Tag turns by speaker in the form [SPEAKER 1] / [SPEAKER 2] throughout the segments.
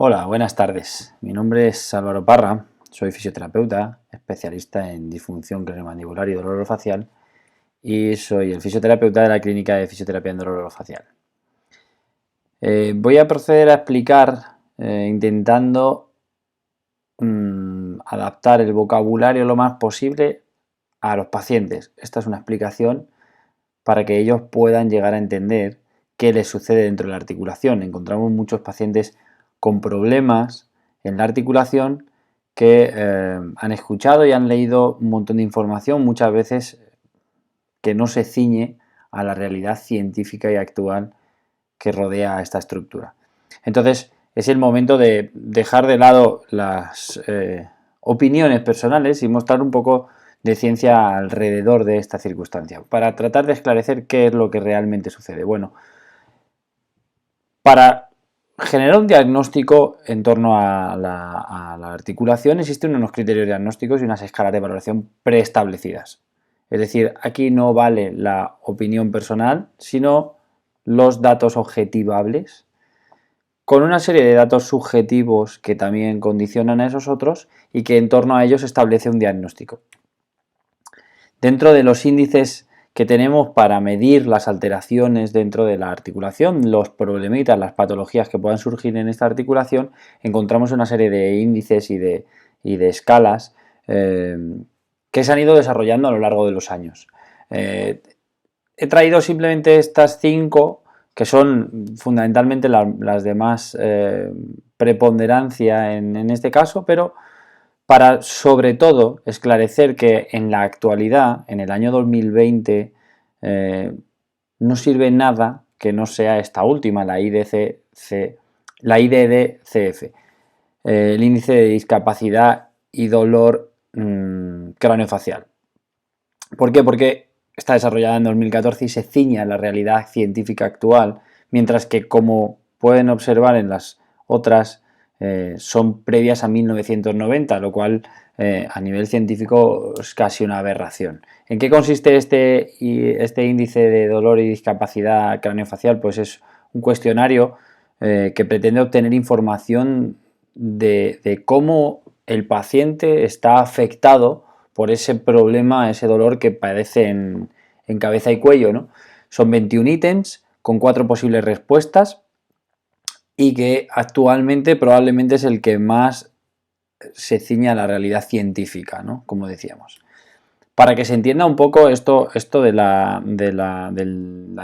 [SPEAKER 1] Hola, buenas tardes. Mi nombre es Álvaro Parra, soy fisioterapeuta, especialista en disfunción craneomandibular y dolor orofacial y soy el fisioterapeuta de la Clínica de Fisioterapia en Dolor Orofacial. Voy a proceder a explicar intentando adaptar el vocabulario lo más posible a los pacientes. Esta es una explicación para que ellos puedan llegar a entender qué les sucede dentro de la articulación. Encontramos muchos pacientes con problemas en la articulación que han escuchado y han leído un montón de información, muchas veces que no se ciñe a la realidad científica y actual que rodea a esta estructura. Entonces, es el momento de dejar de lado las opiniones personales y mostrar un poco de ciencia alrededor de esta circunstancia, para tratar de esclarecer qué es lo que realmente sucede. Bueno, para generar un diagnóstico en torno a la articulación existen unos criterios diagnósticos y unas escalas de valoración preestablecidas. Es decir, aquí no vale la opinión personal, sino los datos objetivables, con una serie de datos subjetivos que también condicionan a esos otros y que en torno a ellos establece un diagnóstico. Dentro de los índices que tenemos para medir las alteraciones dentro de la articulación, los problemitas, las patologías que puedan surgir en esta articulación, encontramos una serie de índices y de escalas que se han ido desarrollando a lo largo de los años. He traído simplemente estas 5 que son fundamentalmente las de más preponderancia en este caso, pero para sobre todo esclarecer que en la actualidad, en el año 2020, no sirve nada que no sea esta última, la IDD-CF, el índice de discapacidad y dolor craneofacial. ¿Por qué? Porque está desarrollada en 2014 y se ciña a la realidad científica actual, mientras que, como pueden observar en las otras, son previas a 1990, lo cual a nivel científico es casi una aberración. ¿En qué consiste este índice de dolor y discapacidad craneofacial? Pues es un cuestionario que pretende obtener información de cómo el paciente está afectado por ese problema, ese dolor que padece en cabeza y cuello, ¿no? Son 21 ítems con 4 posibles respuestas y que actualmente probablemente es el que más se ciña a la realidad científica, ¿no? Como decíamos. Para que se entienda un poco esto de la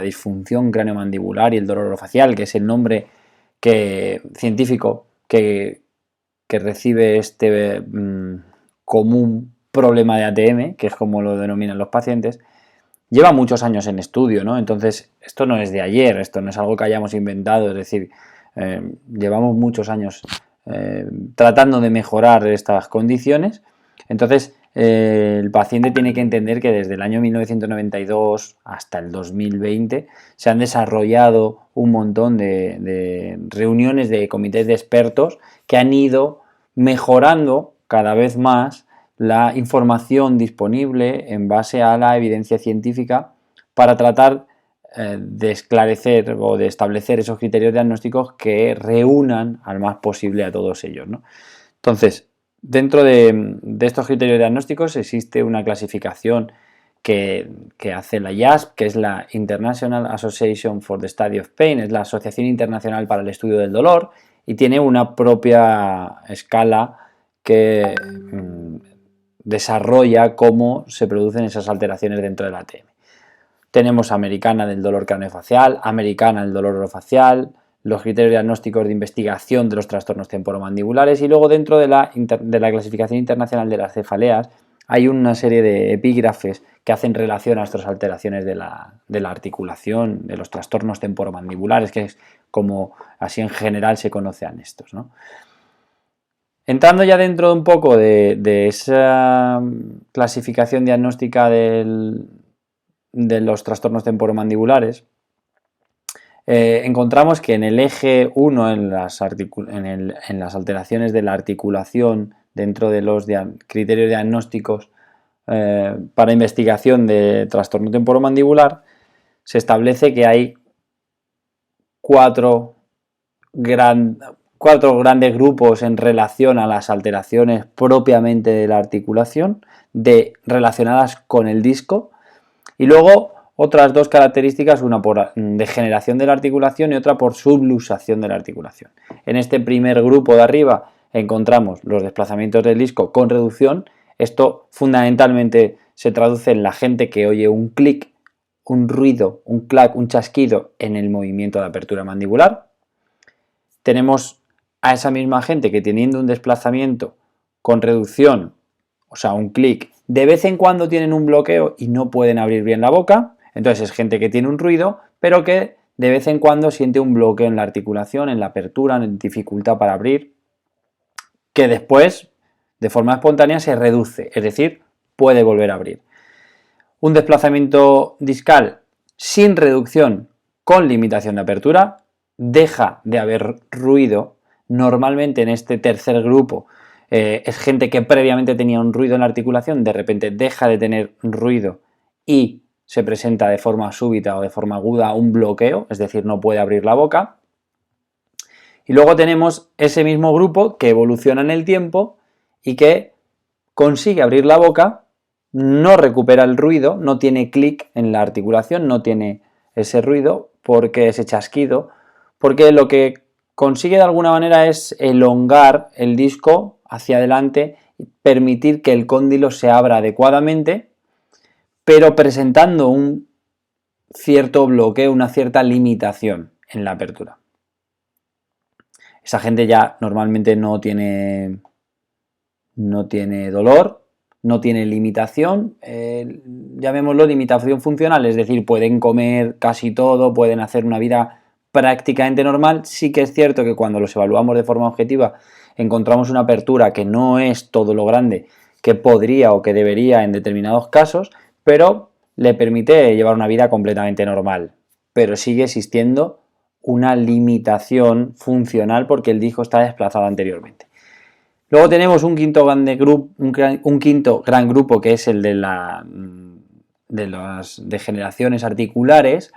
[SPEAKER 1] disfunción craneomandibular y el dolor orofacial, que es el nombre científico que recibe este común problema de ATM, que es como lo denominan los pacientes, lleva muchos años en estudio, ¿no? Entonces, esto no es de ayer, esto no es algo que hayamos inventado, es decir, llevamos muchos años tratando de mejorar estas condiciones. Entonces, el paciente tiene que entender que desde el año 1992 hasta el 2020 se han desarrollado un montón de reuniones de comités de expertos que han ido mejorando cada vez más la información disponible en base a la evidencia científica para tratar de esclarecer o de establecer esos criterios diagnósticos que reúnan al más posible a todos ellos, ¿no? Entonces, dentro de estos criterios diagnósticos existe una clasificación que hace la IASP, que es la International Association for the Study of Pain, es la Asociación Internacional para el Estudio del Dolor, y tiene una propia escala que desarrolla cómo se producen esas alteraciones dentro del ATM. Tenemos americana del dolor craneofacial, americana del dolor orofacial, los criterios diagnósticos de investigación de los trastornos temporomandibulares, y luego dentro de la clasificación internacional de las cefaleas hay una serie de epígrafes que hacen relación a estas alteraciones de la articulación, de los trastornos temporomandibulares, que es como así en general se conocen estos, ¿no? Entrando ya dentro de un poco de esa clasificación diagnóstica de los trastornos temporomandibulares, encontramos que en el eje 1, en las alteraciones de la articulación, dentro de los criterios diagnósticos para investigación de trastorno temporomandibular, se establece que hay cuatro grandes grupos en relación a las alteraciones propiamente de la articulación, relacionadas con el disco, y luego otras dos características, una por degeneración de la articulación y otra por subluxación de la articulación. En este primer grupo de arriba encontramos los desplazamientos del disco con reducción. Esto fundamentalmente se traduce en la gente que oye un clic, un ruido, un clac, un chasquido en el movimiento de apertura mandibular. Tenemos a esa misma gente que, teniendo un desplazamiento con reducción, o sea, un clic, de vez en cuando tienen un bloqueo y no pueden abrir bien la boca. Entonces es gente que tiene un ruido, pero que de vez en cuando siente un bloqueo en la articulación, en la apertura, en dificultad para abrir, que después, de forma espontánea, se reduce, es decir, puede volver a abrir. Un desplazamiento discal sin reducción con limitación de apertura, deja de haber ruido. Normalmente en este tercer grupo es gente que previamente tenía un ruido en la articulación, de repente deja de tener ruido y se presenta de forma súbita o de forma aguda un bloqueo, es decir, no puede abrir la boca. Y luego tenemos ese mismo grupo que evoluciona en el tiempo y que consigue abrir la boca, no recupera el ruido, no tiene clic en la articulación, no tiene ese ruido, porque ese chasquido, porque lo que consigue de alguna manera es elongar el disco hacia adelante y permitir que el cóndilo se abra adecuadamente, pero presentando un cierto bloqueo, una cierta limitación en la apertura. Esa gente ya normalmente no tiene dolor, no tiene limitación, llamémoslo limitación funcional, es decir, pueden comer casi todo, pueden hacer una vida prácticamente normal. Sí que es cierto que cuando los evaluamos de forma objetiva encontramos una apertura que no es todo lo grande que podría o que debería en determinados casos, pero le permite llevar una vida completamente normal. Pero sigue existiendo una limitación funcional porque el disco está desplazado anteriormente. Luego tenemos un quinto gran grupo, que es el de las degeneraciones articulares,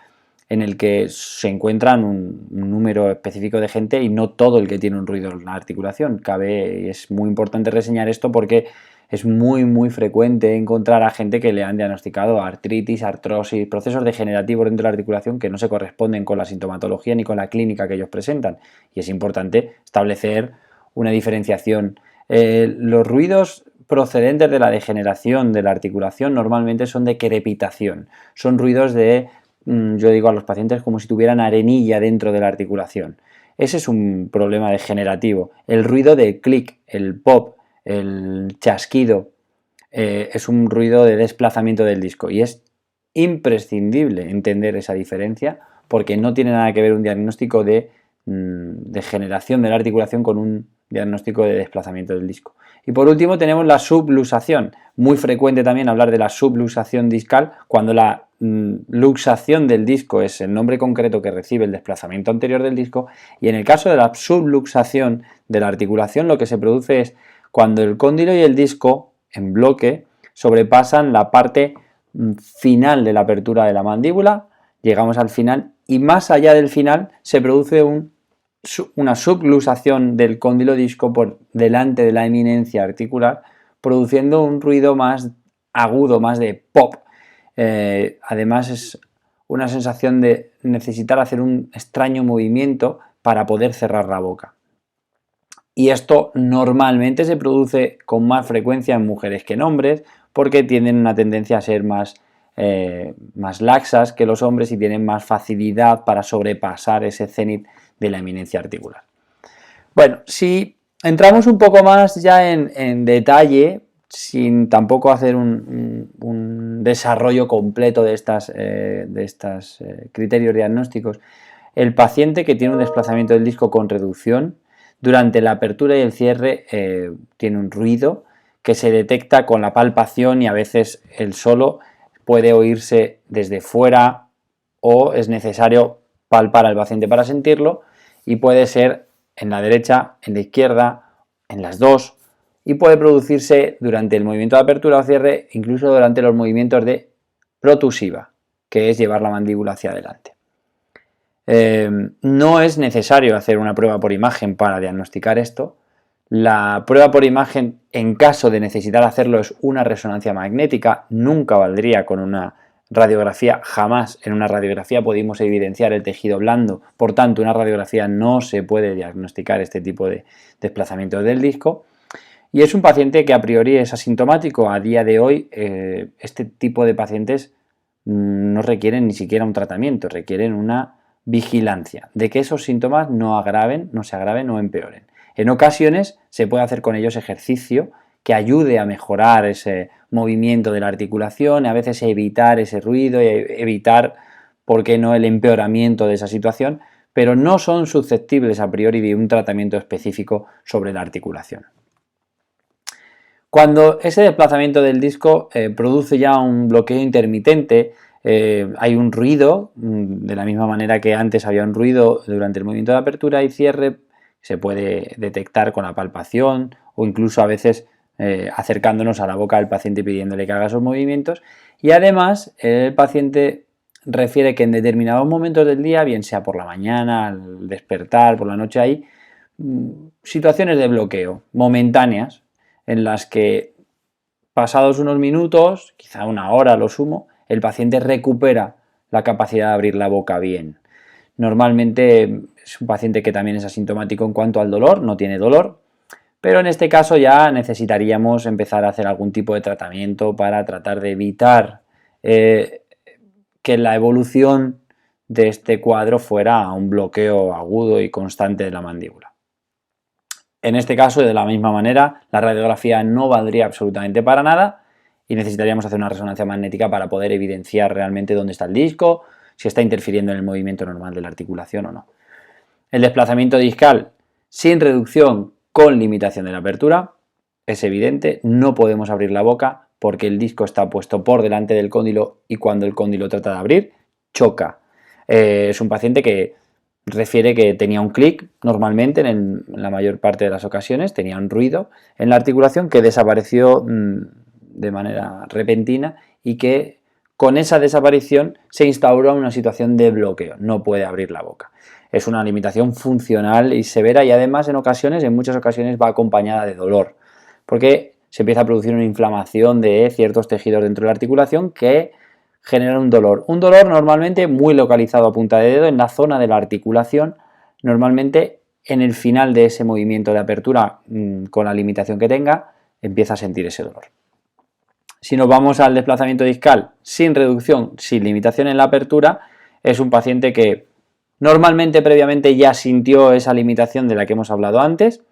[SPEAKER 1] en el que se encuentran un número específico de gente y no todo el que tiene un ruido en la articulación. Es muy importante reseñar esto porque es muy frecuente encontrar a gente que le han diagnosticado artritis, artrosis, procesos degenerativos dentro de la articulación que no se corresponden con la sintomatología ni con la clínica que ellos presentan. Y es importante establecer una diferenciación. Los ruidos procedentes de la degeneración de la articulación normalmente son de crepitación, son ruidos yo digo a los pacientes como si tuvieran arenilla dentro de la articulación. Ese es un problema degenerativo. El ruido de clic, el pop, el chasquido, es un ruido de desplazamiento del disco y es imprescindible entender esa diferencia porque no tiene nada que ver un diagnóstico de degeneración de la articulación con un diagnóstico de desplazamiento del disco. Y por último tenemos la subluxación. Muy frecuente también hablar de la subluxación discal cuando la luxación del disco es el nombre concreto que recibe el desplazamiento anterior del disco, y en el caso de la subluxación de la articulación lo que se produce es cuando el cóndilo y el disco en bloque sobrepasan la parte final de la apertura de la mandíbula, llegamos al final y más allá del final se produce una subluxación del cóndilo disco por delante de la eminencia articular, produciendo un ruido más agudo, más de pop. Además es una sensación de necesitar hacer un extraño movimiento para poder cerrar la boca. Y esto normalmente se produce con más frecuencia en mujeres que en hombres porque tienen una tendencia a ser más laxas que los hombres y tienen más facilidad para sobrepasar ese cenit de la eminencia articular. Bueno, si entramos un poco más ya en detalle, sin tampoco hacer un desarrollo completo de estos criterios diagnósticos, el paciente que tiene un desplazamiento del disco con reducción, durante la apertura y el cierre tiene un ruido que se detecta con la palpación y a veces él solo puede oírse desde fuera o es necesario palpar al paciente para sentirlo, y puede ser en la derecha, en la izquierda, en las dos, y puede producirse durante el movimiento de apertura o cierre, incluso durante los movimientos de protusiva, que es llevar la mandíbula hacia adelante. No es necesario hacer una prueba por imagen para diagnosticar esto. La prueba por imagen, en caso de necesitar hacerlo, es una resonancia magnética. Nunca valdría con una radiografía, jamás en una radiografía podemos evidenciar el tejido blando. Por tanto, una radiografía no se puede diagnosticar este tipo de desplazamiento del disco. Y es un paciente que a priori es asintomático. A día de hoy, este tipo de pacientes no requieren ni siquiera un tratamiento, requieren una vigilancia de que esos síntomas no se agraven o empeoren. En ocasiones se puede hacer con ellos ejercicio que ayude a mejorar ese movimiento de la articulación, a veces evitar ese ruido y evitar, ¿por qué no?, el empeoramiento de esa situación, pero no son susceptibles a priori de un tratamiento específico sobre la articulación. Cuando ese desplazamiento del disco produce ya un bloqueo intermitente, hay un ruido, de la misma manera que antes había un ruido durante el movimiento de apertura y cierre, se puede detectar con la palpación o incluso a veces acercándonos a la boca del paciente pidiéndole que haga esos movimientos. Y además el paciente refiere que en determinados momentos del día, bien sea por la mañana, al despertar, por la noche, hay situaciones de bloqueo momentáneas en las que pasados unos minutos, quizá una hora a lo sumo, el paciente recupera la capacidad de abrir la boca bien. Normalmente es un paciente que también es asintomático en cuanto al dolor, no tiene dolor, pero en este caso ya necesitaríamos empezar a hacer algún tipo de tratamiento para tratar de evitar que la evolución de este cuadro fuera un bloqueo agudo y constante de la mandíbula. En este caso, de la misma manera, la radiografía no valdría absolutamente para nada y necesitaríamos hacer una resonancia magnética para poder evidenciar realmente dónde está el disco, si está interfiriendo en el movimiento normal de la articulación o no. El desplazamiento discal sin reducción con limitación de la apertura es evidente, no podemos abrir la boca porque el disco está puesto por delante del cóndilo y cuando el cóndilo trata de abrir, choca. Es un paciente que refiere que tenía un clic normalmente en la mayor parte de las ocasiones, tenía un ruido en la articulación que desapareció de manera repentina y que con esa desaparición se instauró una situación de bloqueo, no puede abrir la boca. Es una limitación funcional y severa y además en muchas ocasiones va acompañada de dolor, porque se empieza a producir una inflamación de ciertos tejidos dentro de la articulación que genera un dolor normalmente muy localizado a punta de dedo en la zona de la articulación, normalmente en el final de ese movimiento de apertura con la limitación que tenga, empieza a sentir ese dolor. Si nos vamos al desplazamiento discal sin reducción, sin limitación en la apertura, es un paciente que normalmente previamente ya sintió esa limitación de la que hemos hablado antes,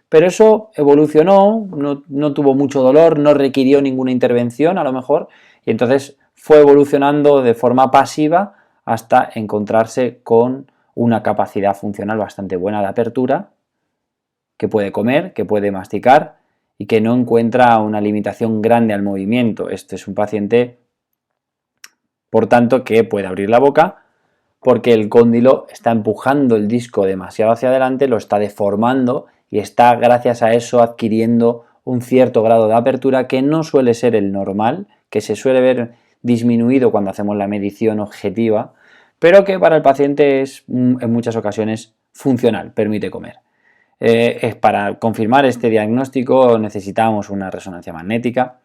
[SPEAKER 1] pero eso evolucionó, no tuvo mucho dolor, no requirió ninguna intervención a lo mejor, y entonces fue evolucionando de forma pasiva hasta encontrarse con una capacidad funcional bastante buena de apertura, que puede comer, que puede masticar y que no encuentra una limitación grande al movimiento. Este es un paciente, por tanto, que puede abrir la boca porque el cóndilo está empujando el disco demasiado hacia adelante, lo está deformando y está, gracias a eso, adquiriendo un cierto grado de apertura que no suele ser el normal, que se suele ver disminuido cuando hacemos la medición objetiva, pero que para el paciente es en muchas ocasiones funcional, permite comer. Para confirmar este diagnóstico necesitamos una resonancia magnética.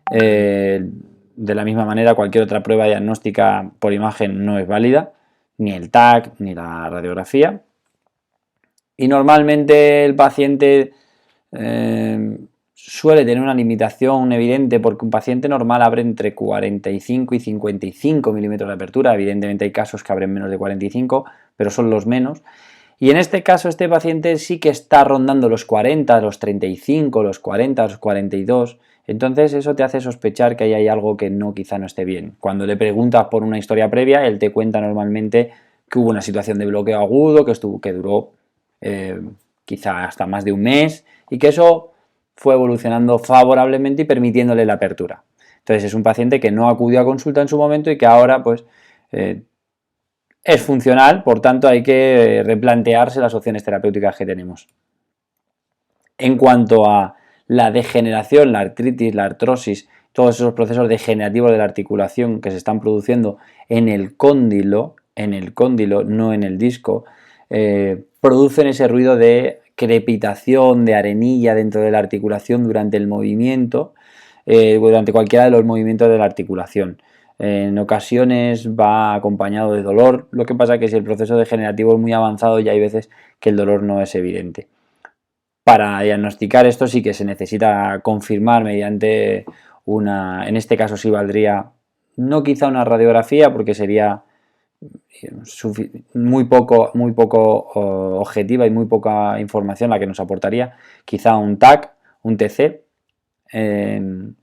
[SPEAKER 1] De la misma manera, cualquier otra prueba diagnóstica por imagen no es válida, ni el TAC ni la radiografía. Y normalmente el paciente suele tener una limitación evidente porque un paciente normal abre entre 45 y 55 milímetros de apertura. Evidentemente hay casos que abren menos de 45, pero son los menos. Y en este caso este paciente sí que está rondando los 40, los 35, los 40, los 42. Entonces eso te hace sospechar que ahí hay algo que quizá no esté bien. Cuando le preguntas por una historia previa, él te cuenta normalmente que hubo una situación de bloqueo agudo, que duró quizá hasta más de un mes y que eso fue evolucionando favorablemente y permitiéndole la apertura. Entonces es un paciente que no acudió a consulta en su momento y que ahora pues es funcional, por tanto hay que replantearse las opciones terapéuticas que tenemos. En cuanto a la degeneración, la artritis, la artrosis, todos esos procesos degenerativos de la articulación que se están produciendo en el cóndilo, en el cóndilo, no en el disco, producen ese ruido de crepitación, de arenilla dentro de la articulación durante el movimiento, durante cualquiera de los movimientos de la articulación. En ocasiones va acompañado de dolor, lo que pasa es que si el proceso degenerativo es muy avanzado ya hay veces que el dolor no es evidente. Para diagnosticar esto sí que se necesita confirmar mediante en este caso sí valdría, no quizá una radiografía porque sería muy poco objetiva y muy poca información la que nos aportaría, quizá un TAC, un TC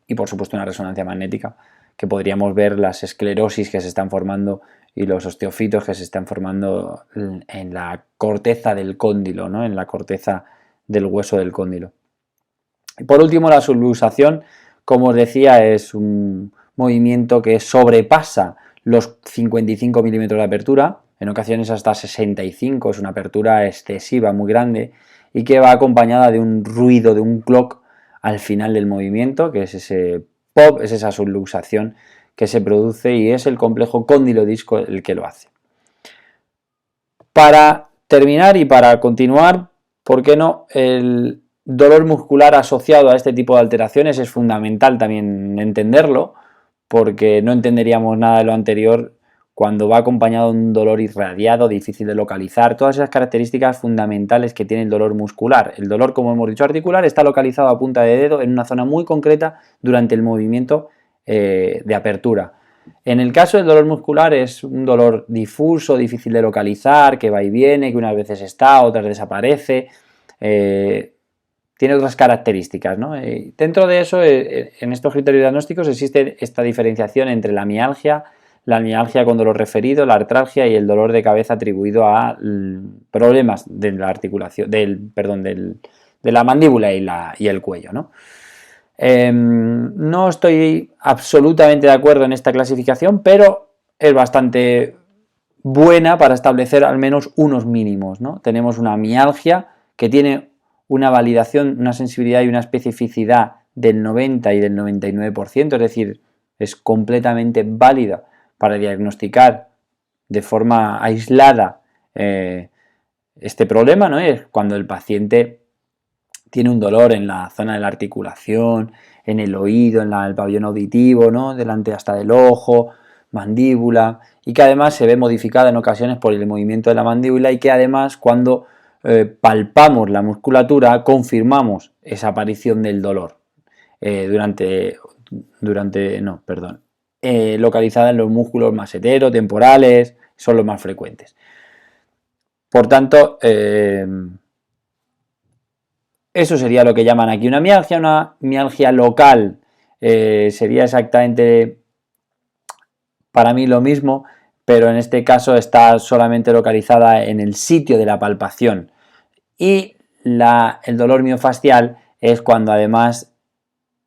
[SPEAKER 1] y por supuesto una resonancia magnética, que podríamos ver las esclerosis que se están formando y los osteofitos que se están formando en la corteza del cóndilo, ¿no? En la corteza del hueso del cóndilo. Y por último, la subluxación, como os decía, es un movimiento que sobrepasa los 55 milímetros de apertura, en ocasiones hasta 65, es una apertura excesiva, muy grande, y que va acompañada de un ruido, de un clock al final del movimiento, que es ese pop, es esa subluxación que se produce y es el complejo cóndilo-disco el que lo hace. Para terminar y para continuar, ¿por qué no? El dolor muscular asociado a este tipo de alteraciones es fundamental también entenderlo, porque no entenderíamos nada de lo anterior cuando va acompañado de un dolor irradiado, difícil de localizar, todas esas características fundamentales que tiene el dolor muscular. El dolor, como hemos dicho, articular, está localizado a punta de dedo en una zona muy concreta durante el movimiento de apertura. En el caso del dolor muscular es un dolor difuso, difícil de localizar, que va y viene, que unas veces está, otras desaparece, tiene otras características, ¿no? Dentro de eso, en estos criterios diagnósticos existe esta diferenciación entre la mialgia con dolor referido, la artralgia y el dolor de cabeza atribuido a problemas de la articulación, de la mandíbula y el cuello, ¿no? No estoy absolutamente de acuerdo en esta clasificación, pero es bastante buena para establecer al menos unos mínimos, ¿no? Tenemos una mialgia que tiene una validación, una sensibilidad y una especificidad del 90 y del 99%, es decir, es completamente válida para diagnosticar de forma aislada este problema, ¿no? Es cuando el paciente tiene un dolor en la zona de la articulación, en el oído, en el pabellón auditivo, ¿no? Delante hasta del ojo, mandíbula, y que además se ve modificada en ocasiones por el movimiento de la mandíbula y que además cuando palpamos la musculatura confirmamos esa aparición del dolor localizada en los músculos masetero, temporales, son los más frecuentes. Por tanto, eso sería lo que llaman aquí una mialgia local sería exactamente para mí lo mismo, pero en este caso está solamente localizada en el sitio de la palpación. Y el dolor miofascial es cuando además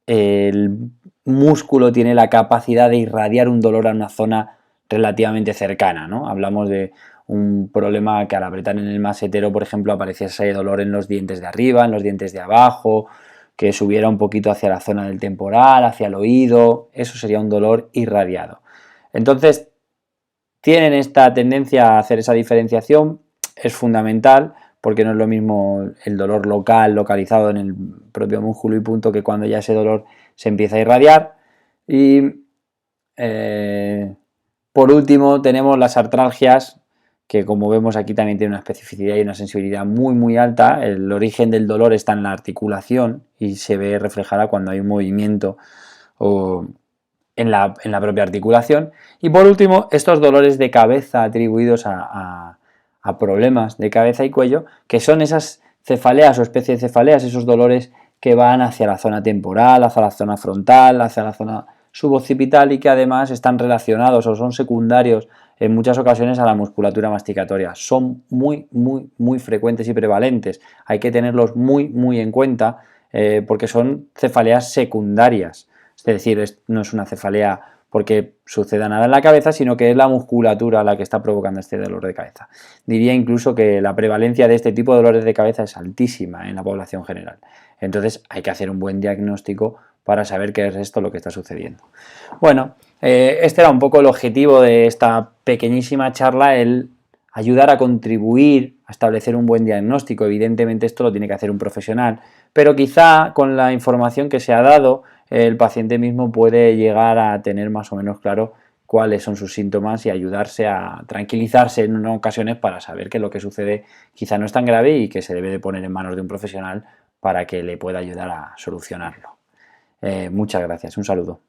[SPEAKER 1] el músculo tiene la capacidad de irradiar un dolor a una zona relativamente cercana, ¿no? Hablamos de un problema que al apretar en el masetero, por ejemplo, apareciese dolor en los dientes de arriba, en los dientes de abajo, que subiera un poquito hacia la zona del temporal, hacia el oído, eso sería un dolor irradiado. Entonces, tienen esta tendencia a hacer esa diferenciación, es fundamental, porque no es lo mismo el dolor local, localizado en el propio músculo y punto, que cuando ya ese dolor se empieza a irradiar. Y por último tenemos las artralgias, que como vemos aquí también tiene una especificidad y una sensibilidad muy muy alta. El origen del dolor está en la articulación y se ve reflejada cuando hay un movimiento en la propia articulación. Y por último, estos dolores de cabeza atribuidos a problemas de cabeza y cuello, que son esas cefaleas o especies de cefaleas, esos dolores que van hacia la zona temporal, hacia la zona frontal, hacia la zona suboccipital y que además están relacionados o son secundarios en muchas ocasiones a la musculatura masticatoria. Son muy, muy, muy frecuentes y prevalentes. Hay que tenerlos muy, muy en cuenta porque son cefaleas secundarias. Es decir, no es una cefalea porque suceda nada en la cabeza, sino que es la musculatura la que está provocando este dolor de cabeza. Diría incluso que la prevalencia de este tipo de dolores de cabeza es altísima en la población general. Entonces hay que hacer un buen diagnóstico para saber qué es esto lo que está sucediendo. Bueno, este era un poco el objetivo de esta pequeñísima charla, el ayudar a contribuir a establecer un buen diagnóstico. Evidentemente esto lo tiene que hacer un profesional, pero quizá con la información que se ha dado, el paciente mismo puede llegar a tener más o menos claro cuáles son sus síntomas y ayudarse a tranquilizarse en ocasiones para saber que lo que sucede quizá no es tan grave y que se debe de poner en manos de un profesional para que le pueda ayudar a solucionarlo. Muchas gracias, un saludo.